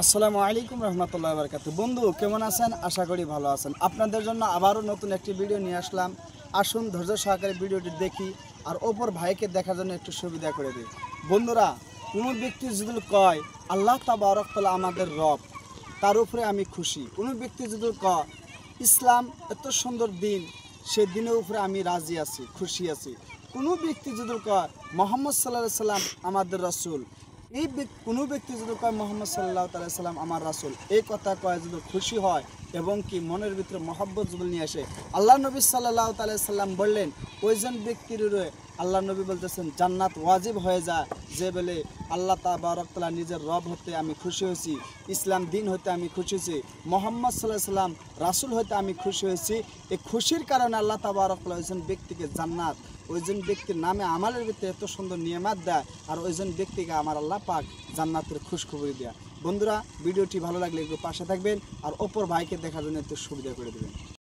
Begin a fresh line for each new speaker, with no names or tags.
আসসালামু আলাইকুম রহমতুল্লাহ বারকাতু। বন্ধু কেমন আছেন? আশা করি ভালো আছেন। আপনাদের জন্য আবারও নতুন একটি ভিডিও নিয়ে আসলাম। আসুন ধৈর্য সহকারে ভিডিওটি দেখি আর অপর ভাইকে দেখার জন্য একটু সুবিধা করে দিই। বন্ধুরা, কোনো ব্যক্তি যদি কয় আল্লাহ তাবারক তাআলা আমাদের রব, তার উপরে আমি খুশি। কোনো ব্যক্তি যদি কয় ইসলাম এত সুন্দর দিন, সে দিনের উপরে আমি রাজি আছি, খুশি আছি। কোনো ব্যক্তি যদি কয় মুহাম্মদ সাল্লাল্লাহু আলাইহি সাল্লাম আমাদের রাসূল, কোনো ব্যক্তি যদি কয় মুহাম্মদ সাল্লাল্লাহু তাআলা সাল্লাম আমার রাসূল, এই কথা কয় যদি খুশি হয় এবং কি মনের ভিতরে মহব্বত যদি নিয়ে আসে, আল্লাহ নবী সাল্লাল্লাহু তাআলা সাল্লাম বললেন ওইজন ব্যক্তির আল্লাহ নবী বলতেছেন জান্নাত ওয়াজিব হয়ে যায়। যে বলে আল্লাহ তাবারক তাআলা নিজের রব হতে আমি খুশি হয়েছি, ইসলাম দিন হতে আমি খুশি হয়েছি, মুহাম্মদ সাল্লাল্লাহু আলাইহি সাল্লাম রাসূল হতে আমি খুশি হয়েছি। এই খুশির কারণে আল্লাহ তাবারক তাআলা ওইজন ব্যক্তিকে জান্নাত, ওইজন ব্যক্তির নামে আমালের ভিতরে এত সুন্দর নিয়ামত দেয়, আর ওইজন ব্যক্তিকে আমার আল্লাহ পাক জান্নাতের খুশখবরি দেয়। বন্ধুরা, ভিডিওটি ভালো লাগলে একটু পাশে থাকবেন আর অপর ভাইকে দেখার জন্য একটু সুবিধা করে দেবেন।